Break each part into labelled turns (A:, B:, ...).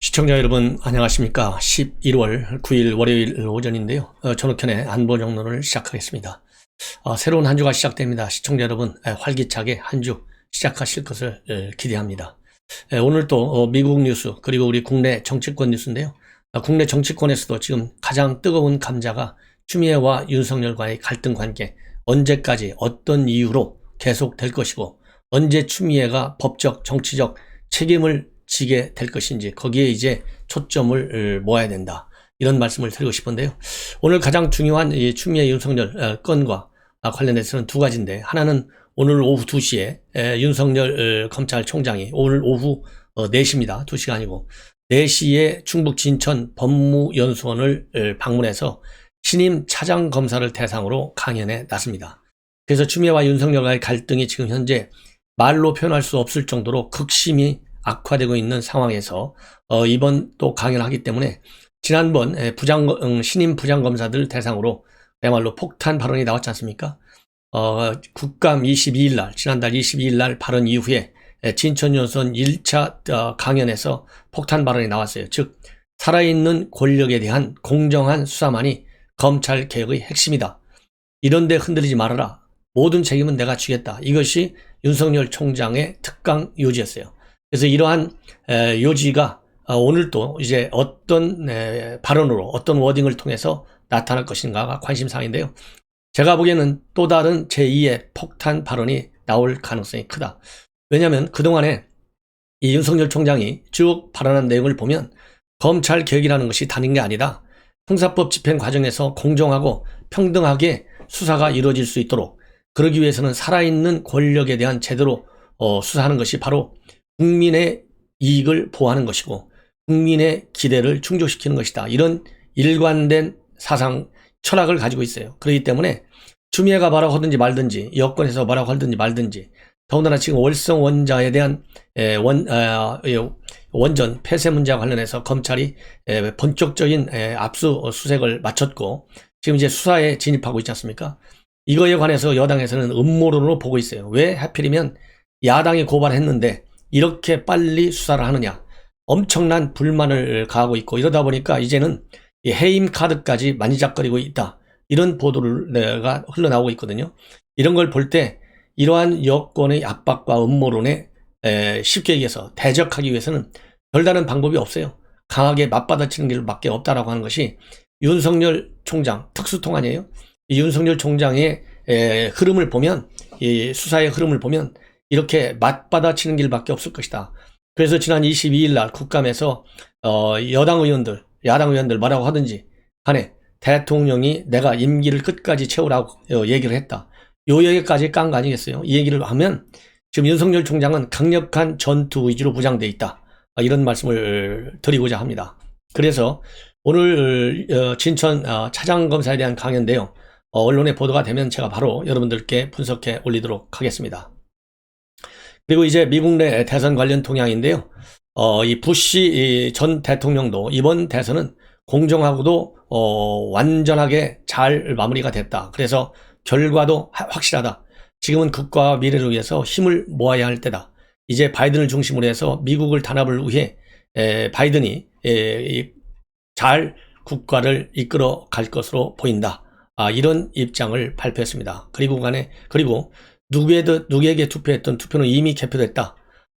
A: 시청자 여러분 안녕하십니까. 11월 9일 월요일 오전인데요. 전욱현의 안보정론을 시작하겠습니다. 새로운 한 주가 시작됩니다. 시청자 여러분 활기차게 한 주 시작하실 것을 기대합니다. 오늘 또 미국 뉴스 그리고 우리 국내 정치권 뉴스인데요. 국내 정치권에서도 지금 가장 뜨거운 감자가 추미애와 윤석열과의 갈등 관계, 언제까지 어떤 이유로 계속될 것이고 언제 추미애가 법적 정치적 책임을 지게 될 것인지 거기에 이제 초점을 모아야 된다, 이런 말씀을 드리고 싶은데요. 오늘 가장 중요한 이 추미애 윤석열 건과 관련해서는 두 가지인데, 하나는 오늘 오후 2시에 윤석열 검찰총장이 오늘 오후 4시입니다. 2시가 아니고 4시에 충북 진천 법무연수원을 방문해서 신임 차장검사를 대상으로 강연에 나섭니다. 그래서 추미애와 윤석열과의 갈등이 지금 현재 말로 표현할 수 없을 정도로 극심히 악화되고 있는 상황에서 이번 또 강연하기 때문에, 지난번 신임 부장검사들 대상으로 그야말로 폭탄 발언이 나왔지 않습니까? 국감 22일 날, 지난달 22일 날 발언 이후에 진천연수원 1차 강연에서 폭탄 발언이 나왔어요. 즉 살아있는 권력에 대한 공정한 수사만이 검찰 개혁의 핵심이다. 이런데 흔들리지 말아라. 모든 책임은 내가 지겠다. 이것이 윤석열 총장의 특강 요지였어요. 그래서 이러한 요지가 오늘 또 이제 어떤 발언으로 어떤 워딩을 통해서 나타날 것인가가 관심사인데요. 제가 보기에는 또 다른 제2의 폭탄 발언이 나올 가능성이 크다. 왜냐하면 그동안에 이 윤석열 총장이 쭉 발언한 내용을 보면 검찰 개혁이라는 것이 다른 게 아니다. 형사법 집행 과정에서 공정하고 평등하게 수사가 이루어질 수 있도록, 그러기 위해서는 살아있는 권력에 대한 제대로 수사하는 것이 바로 국민의 이익을 보호하는 것이고 국민의 기대를 충족시키는 것이다. 이런 일관된 사상 철학을 가지고 있어요. 그렇기 때문에 추미애가 뭐라고 하든지 말든지, 여권에서 뭐라고 하든지 말든지, 더군다나 지금 월성 원자에 대한 원전 폐쇄 문제와 관련해서 검찰이 본격적인 압수수색을 마쳤고 지금 이제 수사에 진입하고 있지 않습니까? 이거에 관해서 여당에서는 음모론으로 보고 있어요. 왜 하필이면 야당이 고발했는데 이렇게 빨리 수사를 하느냐, 엄청난 불만을 가하고 있고, 이러다 보니까 이제는 해임 카드까지 만지작거리고 있다, 이런 보도가 흘러나오고 있거든요. 이런 걸 볼 때 이러한 여권의 압박과 음모론에 쉽게 얘기해서 대적하기 위해서는 별다른 방법이 없어요. 강하게 맞받아치는 길밖에 없다라고 하는 것이 윤석열 총장 특수통 아니에요? 이 윤석열 총장의 흐름을 보면, 이 수사의 흐름을 보면 이렇게 맞받아치는 길밖에 없을 것이다. 그래서 지난 22일 날 국감에서 여당 의원들, 야당 의원들 뭐라고 하든지 간에 대통령이 내가 임기를 끝까지 채우라고 얘기를 했다. 요 얘기까지 깐 거 아니겠어요? 이 얘기를 하면 지금 윤석열 총장은 강력한 전투 의지로 부장돼 있다, 이런 말씀을 드리고자 합니다. 그래서 오늘 진천 차장검사에 대한 강연인데요. 언론에 보도가 되면 제가 바로 여러분들께 분석해 올리도록 하겠습니다. 그리고 이제 미국 내 대선 관련 동향인데요. 이 부시 전 대통령도 이번 대선은 공정하고도 완전하게 잘 마무리가 됐다. 그래서 결과도 확실하다. 지금은 국가와 미래를 위해서 힘을 모아야 할 때다. 이제 바이든을 중심으로 해서 미국을 단합을 위해 바이든이 잘 국가를 이끌어 갈 것으로 보인다. 이런 입장을 발표했습니다. 그리고 누구에게 투표했던 투표는 이미 개표됐다,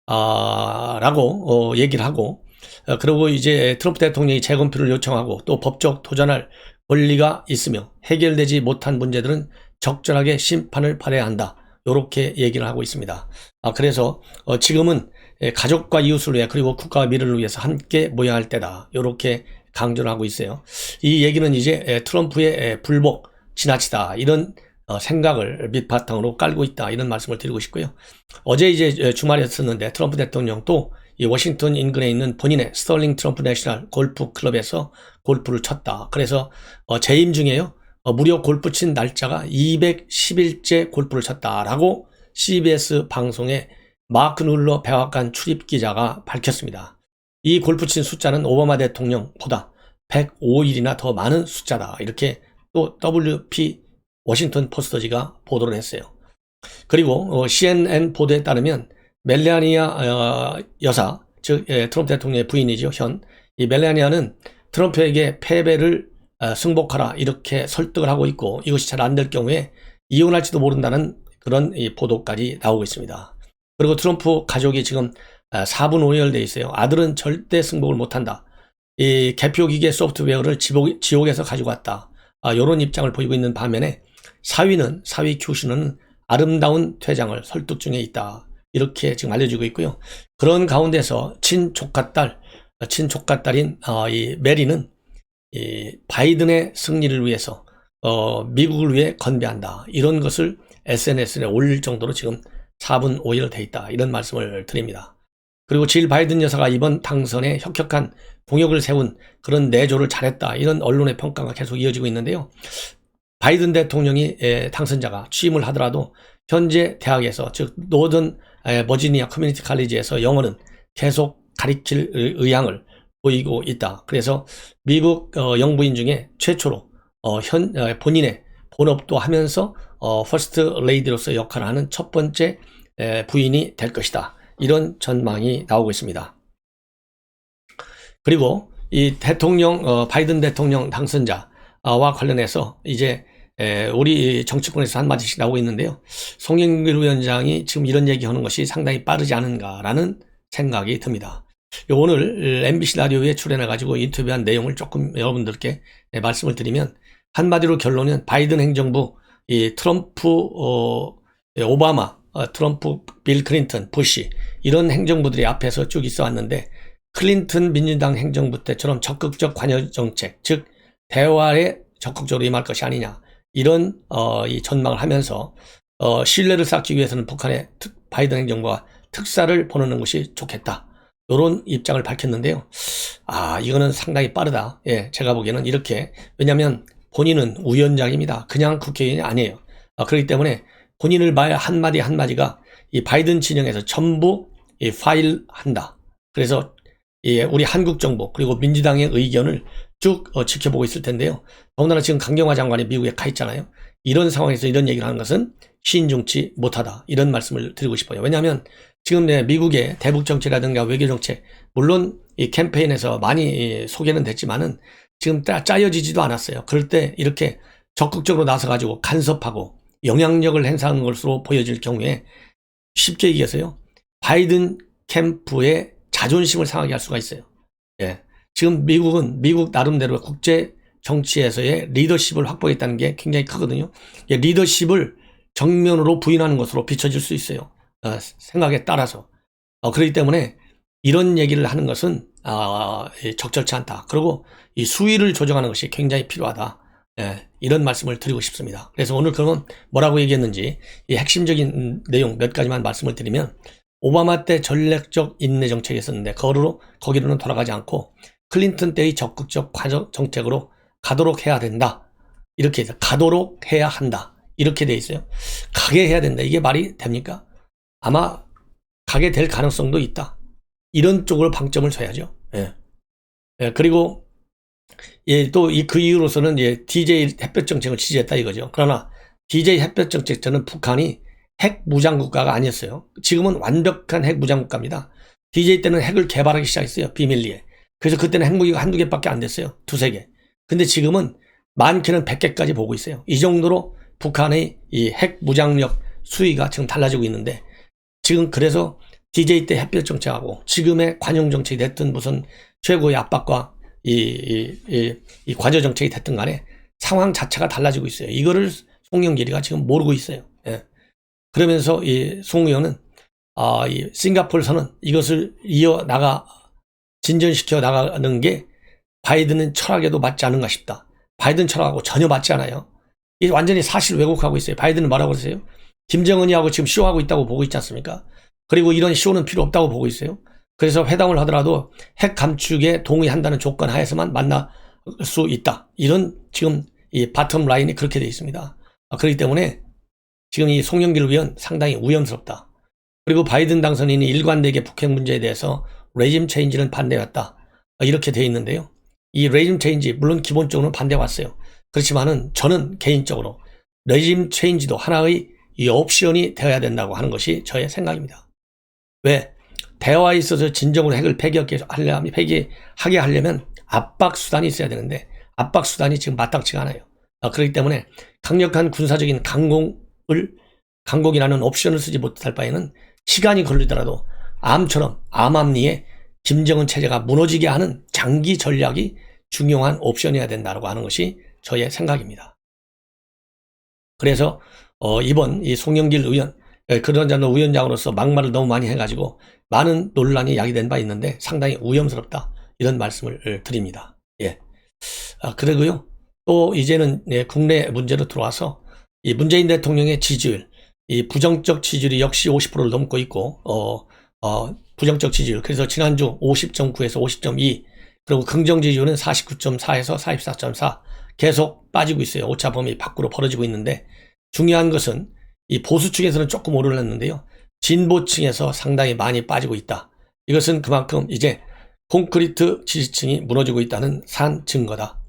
A: 라고 얘기를 하고, 그리고 이제 트럼프 대통령이 재검표를 요청하고 또 법적 도전할 권리가 있으며 해결되지 못한 문제들은 적절하게 심판을 받아야 한다, 이렇게 얘기를 하고 있습니다. 그래서 지금은 가족과 이웃을 위해 그리고 국가와 미래를 위해서 함께 모여야 할 때다, 이렇게 강조를 하고 있어요. 이 얘기는 이제 트럼프의 불복 지나치다, 이런 생각을 밑바탕으로 깔고 있다, 이런 말씀을 드리고 싶고요. 어제 이제 주말이었었는데 트럼프 대통령 또 이 워싱턴 인근에 있는 본인의 스털링 트럼프 내셔널 골프 클럽에서 골프를 쳤다. 그래서 재임 중에요. 무려 골프 친 날짜가 210일째 골프를 쳤다라고 CBS 방송에 마크 눌러 백악관 출입 기자가 밝혔습니다. 이 골프 친 숫자는 오바마 대통령보다 105일이나 더 많은 숫자다, 이렇게 또 WP 워싱턴 포스터지가 보도를 했어요. 그리고 CNN 보도에 따르면 멜라니아 여사 즉 트럼프 대통령의 부인이죠. 이 멜라니아는 트럼프에게 패배를 승복하라 이렇게 설득을 하고 있고, 이것이 잘 안 될 경우에 이혼할지도 모른다는 그런 보도까지 나오고 있습니다. 그리고 트럼프 가족이 지금 4분 5열돼 있어요. 아들은 절대 승복을 못한다. 이 개표 기계 소프트웨어를 지옥에서 가지고 왔다. 이런 입장을 보이고 있는 반면에 사위 큐시는 아름다운 퇴장을 설득 중에 있다. 이렇게 지금 알려지고 있고요. 그런 가운데서 친조카딸인 이 메리는 이 바이든의 승리를 위해서 미국을 위해 건배한다. 이런 것을 SNS에 올릴 정도로 지금 4분 5일 돼 있다. 이런 말씀을 드립니다. 그리고 질 바이든 여사가 이번 당선에 혁혁한 공약을 세운 그런 내조를 잘했다. 이런 언론의 평가가 계속 이어지고 있는데요. 바이든 대통령이 당선자가 취임을 하더라도 현재 대학에서, 즉 노던 버지니아 커뮤니티 칼리지에서 영어는 계속 가르칠 의향을 보이고 있다. 그래서 미국 영부인 중에 최초로 본인의 본업도 하면서 퍼스트 레이디로서 역할을 하는 첫 번째 부인이 될 것이다. 이런 전망이 나오고 있습니다. 그리고 이 바이든 대통령 당선자와 관련해서 이제 우리 정치권에서 한마디씩 나오고 있는데요. 송영길 위원장이 지금 이런 얘기하는 것이 상당히 빠르지 않은가라는 생각이 듭니다. 오늘 MBC 라디오에 출연해가지고 인터뷰한 내용을 조금 여러분들께 말씀을 드리면, 한마디로 결론은 바이든 행정부, 이 트럼프, 오바마, 트럼프, 빌 클린턴, 부시 이런 행정부들이 앞에서 쭉 있어 왔는데, 클린턴 민주당 행정부 때처럼 적극적 관여 정책, 즉 대화에 적극적으로 임할 것이 아니냐, 이런 이 전망을 하면서 신뢰를 쌓기 위해서는 북한의 바이든 행정부가 특사를 보내는 것이 좋겠다. 이런 입장을 밝혔는데요. 이거는 상당히 빠르다. 예, 제가 보기에는 이렇게, 왜냐하면 본인은 위원장입니다. 그냥 국회의원이 아니에요. 그렇기 때문에 본인을 말 한마디 한마디가 이 바이든 진영에서 전부 파일한다. 그래서 우리 한국 정부 그리고 민주당의 의견을 쭉 지켜보고 있을 텐데요. 더군다나 지금 강경화 장관이 미국에 가 있잖아요. 이런 상황에서 이런 얘기를 하는 것은 신중치 못하다. 이런 말씀을 드리고 싶어요. 왜냐하면 지금 미국의 대북 정책이라든가 외교 정책, 물론 이 캠페인에서 많이 소개는 됐지만은 지금 짜여지지도 않았어요. 그럴 때 이렇게 적극적으로 나서가지고 간섭하고 영향력을 행사하는 것으로 보여질 경우에 쉽게 얘기해서요, 바이든 캠프의 자존심을 상하게 할 수가 있어요. 예. 지금 미국은 미국 나름대로 국제 정치에서의 리더십을 확보했다는 게 굉장히 크거든요. 리더십을 정면으로 부인하는 것으로 비춰질 수 있어요. 생각에 따라서. 그렇기 때문에 이런 얘기를 하는 것은 적절치 않다. 그리고 이 수위를 조정하는 것이 굉장히 필요하다. 이런 말씀을 드리고 싶습니다. 그래서 오늘 그러면 뭐라고 얘기했는지 이 핵심적인 내용 몇 가지만 말씀을 드리면, 오바마 때 전략적 인내 정책이 있었는데 거기로는 돌아가지 않고 클린턴 때의 적극적 관여 정책으로 가도록 해야 된다. 이렇게 해서 가도록 해야 한다. 이렇게 돼 있어요. 가게 해야 된다. 이게 말이 됩니까? 아마 가게 될 가능성도 있다. 이런 쪽으로 방점을 둬야죠. 그리고 또 그 이유로서는 DJ 햇볕 정책을 지지했다 이거죠. 그러나 DJ 햇볕 정책 저는 북한이 핵 무장 국가가 아니었어요. 지금은 완벽한 핵 무장 국가입니다. DJ 때는 핵을 개발하기 시작했어요. 비밀리에. 그래서 그때는 핵무기가 한두 개밖에 안 됐어요. 두세 개. 근데 지금은 많게는 100개까지 보고 있어요. 이 정도로 북한의 이 핵 무장력 수위가 지금 달라지고 있는데, 지금 그래서 DJ 때 햇볕 정책하고 지금의 관용 정책이 됐든 무슨 최고의 압박과 이 관여 정책이 됐든 간에 상황 자체가 달라지고 있어요. 이거를 송영길이가 지금 모르고 있어요. 그러면서 이 송 의원은 이 싱가포르 선언 이것을 진전시켜 나가는 게 바이든은 철학에도 맞지 않은가 싶다. 바이든 철학하고 전혀 맞지 않아요. 이 완전히 사실 왜곡하고 있어요. 바이든은 뭐라고 그러세요? 김정은이하고 지금 쇼하고 있다고 보고 있지 않습니까? 그리고 이런 쇼는 필요 없다고 보고 있어요. 그래서 회담을 하더라도 핵 감축에 동의한다는 조건 하에서만 만날 수 있다. 이런 지금 이 바텀 라인이 그렇게 되어 있습니다. 그렇기 때문에 지금 이 송영길 의원 상당히 위험스럽다. 그리고 바이든 당선인이 일관되게 북핵 문제에 대해서 레짐 체인지는 반대했다. 이렇게 되어 있는데요. 이 레짐 체인지 물론 기본적으로는 반대왔어요. 그렇지만은 저는 개인적으로 레짐 체인지도 하나의 이 옵션이 되어야 된다고 하는 것이 저의 생각입니다. 왜? 대화에 있어서 진정으로 핵을 폐기하게 하려면 압박 수단이 있어야 되는데 압박 수단이 지금 마땅치가 않아요. 그렇기 때문에 강력한 군사적인 강공이라는 옵션을 쓰지 못할 바에는 시간이 걸리더라도 암암리에 김정은 체제가 무너지게 하는 장기 전략이 중요한 옵션이어야 된다고 하는 것이 저의 생각입니다. 그래서 이번 이 송영길 의원 그런 위원장으로서 막말을 너무 많이 해가지고 많은 논란이 야기된 바 있는데 상당히 위험스럽다 이런 말씀을 드립니다. 예. 그리고요 또 이제는 국내 문제로 들어와서 이 문재인 대통령의 지지율, 이 부정적 지지율이 역시 50%를 넘고 있고 부정적 지지율 그래서 지난주 50.9에서 50.2 그리고 긍정 지지율은 49.4에서 44.4 계속 빠지고 있어요. 오차 범위 밖으로 벌어지고 있는데 중요한 것은 이 보수 측에서는 조금 오르났는데요. 진보 층에서 상당히 많이 빠지고 있다. 이것은 그만큼 이제 콘크리트 지지층이 무너지고 있다는 산 증거다.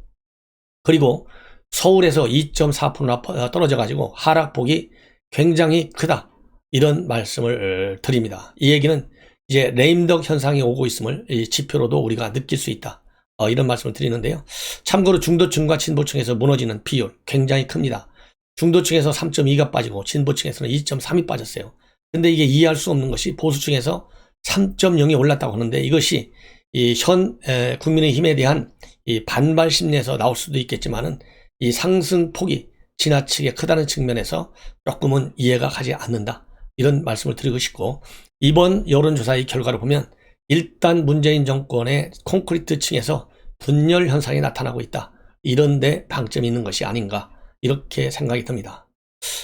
A: 그리고 서울에서 2.4% 떨어져 가지고 하락폭이 굉장히 크다. 이런 말씀을 드립니다. 이 얘기는 이제 레임덕 현상이 오고 있음을 이 지표로도 우리가 느낄 수 있다. 이런 말씀을 드리는데요. 참고로 중도층과 진보층에서 무너지는 비율 굉장히 큽니다. 중도층에서 3.2가 빠지고 진보층에서는 2.3이 빠졌어요. 근데 이게 이해할 수 없는 것이 보수층에서 3.0이 올랐다고 하는데 이것이 이 현 국민의힘에 대한 이 반발 심리에서 나올 수도 있겠지만은 이 상승폭이 지나치게 크다는 측면에서 조금은 이해가 가지 않는다. 이런 말씀을 드리고 싶고 이번 여론조사의 결과를 보면 일단 문재인 정권의 콘크리트 층에서 분열 현상이 나타나고 있다. 이런 데 방점이 있는 것이 아닌가 이렇게 생각이 듭니다.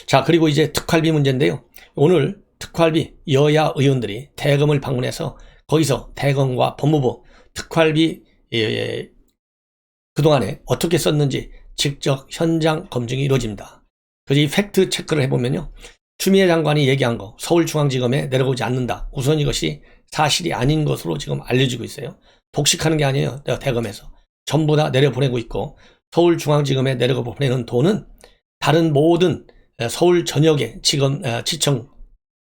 A: 자 그리고 이제 특활비 문제인데요. 오늘 특활비 여야 의원들이 대검을 방문해서 거기서 대검과 법무부 특활비 그동안에 어떻게 썼는지 직접 현장 검증이 이루어집니다. 그래서 이 팩트 체크를 해보면요. 추미애 장관이 얘기한 거 서울중앙지검에 내려오지 않는다. 우선 이것이 사실이 아닌 것으로 지금 알려지고 있어요. 독식하는 게 아니에요. 내가 대검에서. 전부 다 내려보내고 있고 서울중앙지검에 내려보내는 돈은 다른 모든 서울 전역의 지청,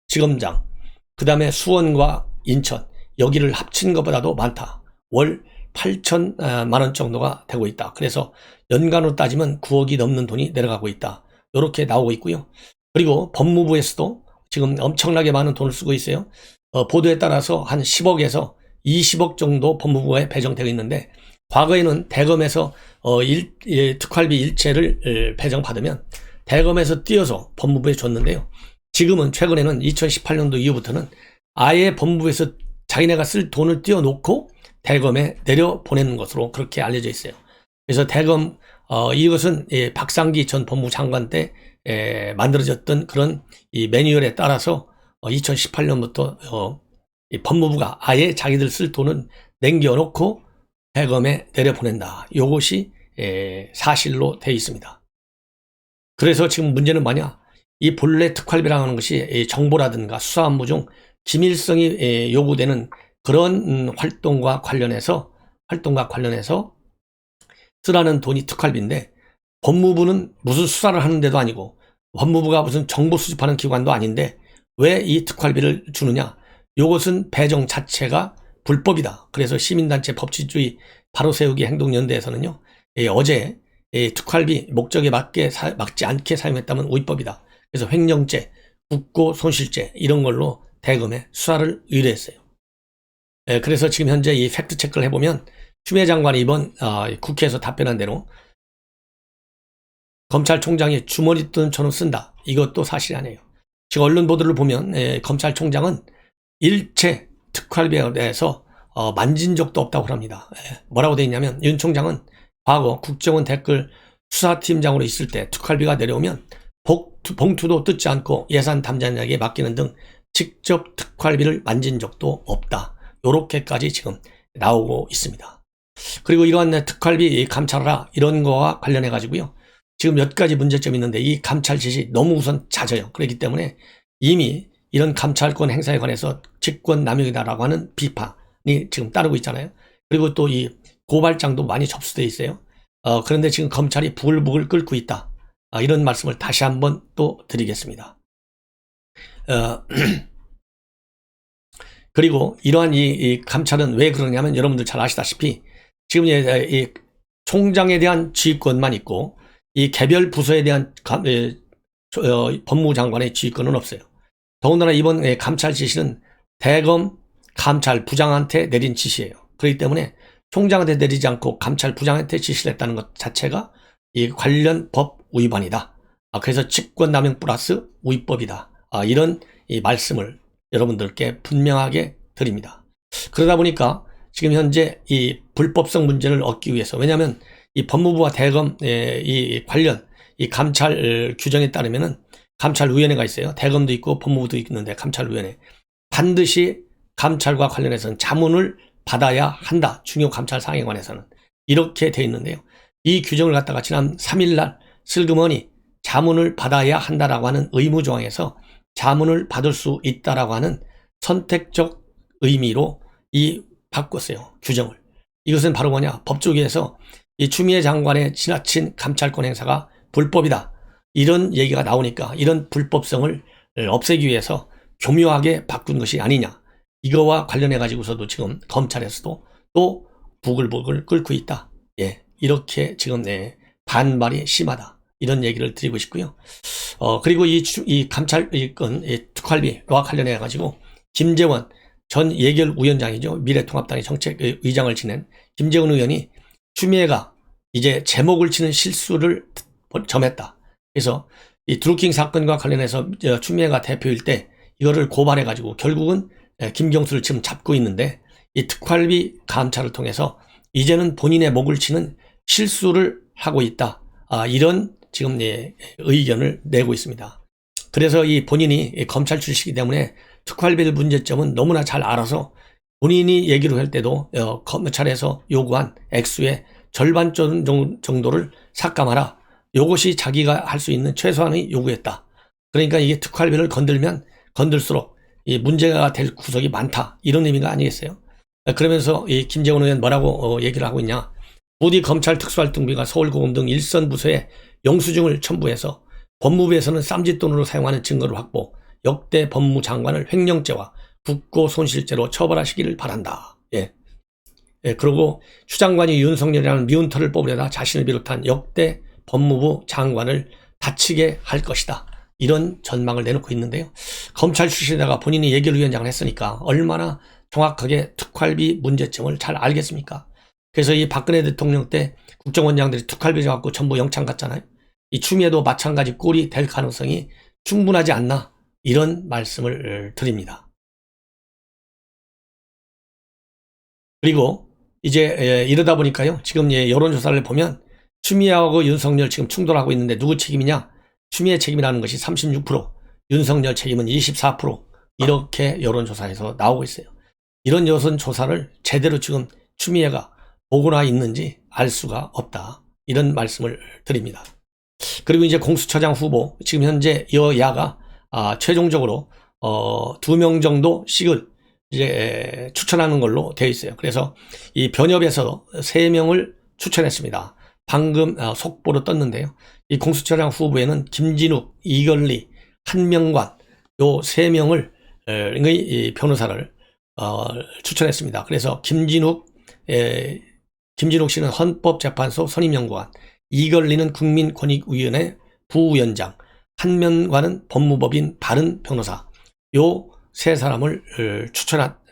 A: 지검장 그 다음에 수원과 인천 여기를 합친 것보다도 많다. 월 8천만 원 정도가 되고 있다. 그래서 연간으로 따지면 9억이 넘는 돈이 내려가고 있다. 이렇게 나오고 있고요. 그리고 법무부에서도 지금 엄청나게 많은 돈을 쓰고 있어요. 보도에 따라서 한 10억에서 20억 정도 법무부에 배정되어 있는데 과거에는 대검에서 특활비 일체를 배정받으면 대검에서 띄어서 법무부에 줬는데요. 지금은 최근에는 2018년도 이후부터는 아예 법무부에서 자기네가 쓸 돈을 띄워놓고 대검에 내려보내는 것으로 그렇게 알려져 있어요. 그래서 대검 이것은 박상기 전 법무부 장관 때 만들어졌던 그런 이 매뉴얼에 따라서 2018년부터 법무부가 아예 자기들 쓸 돈은 남겨놓고 대검에 내려보낸다. 이것이 사실로 되어 있습니다. 그래서 지금 문제는 뭐냐? 이 본래 특활비라고 하는 것이 정보라든가 수사 업무 중 기밀성이 요구되는 그런 활동과 관련해서 쓰라는 돈이 특활비인데 법무부는 무슨 수사를 하는 데도 아니고 법무부가 무슨 정보 수집하는 기관도 아닌데 왜 이 특활비를 주느냐? 이것은 배정 자체가 불법이다. 그래서 시민단체 법치주의 바로세우기 행동연대에서는요. 어제 특활비 목적에 맞지 않게 사용했다면 위법이다. 그래서 횡령죄, 국고 손실죄 이런 걸로 대검에 수사를 의뢰했어요. 그래서 지금 현재 이 팩트 체크를 해보면 추미애 장관이 이번 국회에서 답변한 대로 검찰총장이 주머니 돈처럼 쓴다. 이것도 사실이 아니에요. 지금 언론 보도를 보면 검찰총장은 일체 특활비에 대해서 만진 적도 없다고 합니다. 뭐라고 되어 있냐면 윤 총장은 과거 국정원 댓글 수사팀장으로 있을 때 특활비가 내려오면 봉투도 뜯지 않고 예산 담당자에게 맡기는 등 직접 특활비를 만진 적도 없다. 요렇게까지 지금 나오고 있습니다. 그리고 이러한 특활비 감찰하라 이런 거와 관련해 가지고요. 지금 몇 가지 문제점이 있는데 이 감찰 지시 너무 우선 잦아요. 그렇기 때문에 이미 이런 감찰권 행사에 관해서 직권 남용이다라고 하는 비판이 지금 따르고 있잖아요. 그리고 또 이 고발장도 많이 접수되어 있어요. 그런데 지금 검찰이 부글부글 끓고 있다. 이런 말씀을 다시 한번 또 드리겠습니다. 그리고 이러한 이 감찰은 왜 그러냐면 여러분들 잘 아시다시피 지금 이 총장에 대한 지휘권만 있고 이 개별 부서에 대한 법무부 장관의 지휘권은 없어요. 더군다나 이번 감찰 지시는 대검 감찰부장한테 내린 지시예요. 그렇기 때문에 총장한테 내리지 않고 감찰부장한테 지시를 했다는 것 자체가 이 관련 법 위반이다. 그래서 직권남용 플러스 위법이다. 이런 이 말씀을 여러분들께 분명하게 드립니다. 그러다 보니까 지금 현재 이 불법성 문제를 얻기 위해서, 왜냐하면 이 법무부와 대검 이 관련 이 감찰 규정에 따르면은 감찰위원회가 있어요. 대검도 있고 법무부도 있는데 감찰위원회 반드시 감찰과 관련해서는 자문을 받아야 한다. 중요 감찰 사항에 관해서는 이렇게 돼 있는데요. 이 규정을 갖다가 지난 3일날 슬그머니 자문을 받아야 한다라고 하는 의무 조항에서 자문을 받을 수 있다라고 하는 선택적 의미로 바꿨어요. 규정을. 이것은 바로 뭐냐? 법조계에서 이 추미애 장관의 지나친 감찰권 행사가 불법이다. 이런 얘기가 나오니까 이런 불법성을 없애기 위해서 교묘하게 바꾼 것이 아니냐. 이거와 관련해 가지고서도 지금 검찰에서도 또 부글부글 끓고 있다. 이렇게 지금 반발이 심하다. 이런 얘기를 드리고 싶고요. 그리고 이 감찰권 특활비와 관련해 가지고 김재원 전 예결위원장이죠. 미래통합당의 정책의장을 지낸 김재원 의원이 추미애가 이제 제목을 치는 실수를 점했다. 그래서 이 드루킹 사건과 관련해서 추미애가 대표일 때 이거를 고발해 가지고 결국은 김경수를 지금 잡고 있는데 이 특활비 감찰을 통해서 이제는 본인의 목을 치는 실수를 하고 있다. 이런 지금 의견을 내고 있습니다. 그래서 이 본인이 검찰 출신이기 때문에 특활비의 문제점은 너무나 잘 알아서 본인이 얘기를 할 때도 검찰에서 요구한 액수의 절반 정도를 삭감하라. 이것이 자기가 할 수 있는 최소한의 요구였다. 그러니까 이게 특활비를 건들면 건들수록 이 문제가 될 구석이 많다. 이런 의미가 아니겠어요? 그러면서 이 김재원 의원 뭐라고 얘기를 하고 있냐. 부디 검찰 특수활동비가 서울고검 등 일선 부서에 영수증을 첨부해서 법무부에서는 쌈짓돈으로 사용하는 증거를 확보, 역대 법무부 장관을 횡령죄와 국고손실죄로 처벌하시기를 바란다. 그리고 추 장관이 윤석열이라는 미운 털을 뽑으려다 자신을 비롯한 역대 법무부 장관을 다치게 할 것이다. 이런 전망을 내놓고 있는데요. 검찰 출신에다가 본인이 예결위원장을 했으니까 얼마나 정확하게 특활비 문제점을 잘 알겠습니까? 그래서 이 박근혜 대통령 때 국정원장들이 특활비 갖고 전부 영창 갔잖아요. 이 추미애도 마찬가지 꼴이 될 가능성이 충분하지 않나, 이런 말씀을 드립니다. 그리고 이제 이러다 보니까요. 지금 여론조사를 보면 추미애하고 윤석열 지금 충돌하고 있는데 누구 책임이냐? 추미애 책임이라는 것이 36%, 윤석열 책임은 24%, 이렇게 여론조사에서 나오고 있어요. 이런 여론조사를 제대로 지금 추미애가 보고나 있는지 알 수가 없다. 이런 말씀을 드립니다. 그리고 이제 공수처장 후보, 지금 현재 여야가 최종적으로 2명 정도씩을 이제 추천하는 걸로 되어 있어요. 그래서 이 변협에서 3명을 추천했습니다. 방금 속보로 떴는데요. 이 공수처장 후보에는 김진욱, 이걸리, 한명관 요 3명을 이 변호사를 추천했습니다. 그래서 김진욱 씨는 헌법재판소 선임연구관, 이걸리는 국민권익위원회 부위원장, 한명관은 법무법인 바른 변호사, 요 3사람을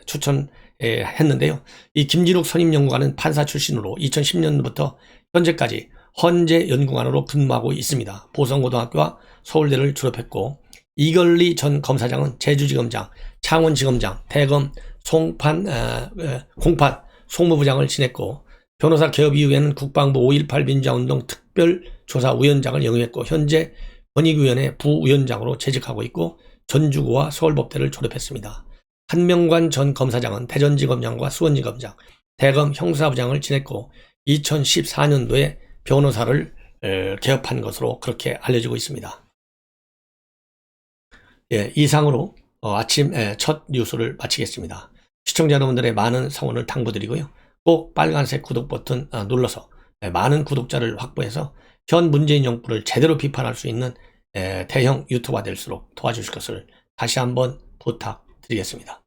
A: 추천했는데요. 이 김진욱 선임연구관은 판사 출신으로 2010년부터 현재까지 헌재연구관으로 근무하고 있습니다. 보성고등학교와 서울대를 졸업했고, 이걸리 전 검사장은 제주지검장, 창원지검장, 대검 공판 송무부장을 지냈고, 변호사 개업 이후에는 국방부 5.18 민주화운동 특별조사위원장을 영위했고, 현재 권익위원회 부위원장으로 재직하고 있고, 전주고와 서울법대를 졸업했습니다. 한명관 전 검사장은 대전지검장과 수원지검장, 대검 형사부장을 지냈고 2014년도에 변호사를 개업한 것으로 그렇게 알려지고 있습니다. 이상으로 아침 첫 뉴스를 마치겠습니다. 시청자 여러분들의 많은 성원을 당부드리고요. 꼭 빨간색 구독 버튼 눌러서 많은 구독자를 확보해서 현 문재인 정부를 제대로 비판할 수 있는 대형 유튜버가 될수록 도와주실 것을 다시 한번 부탁드리겠습니다.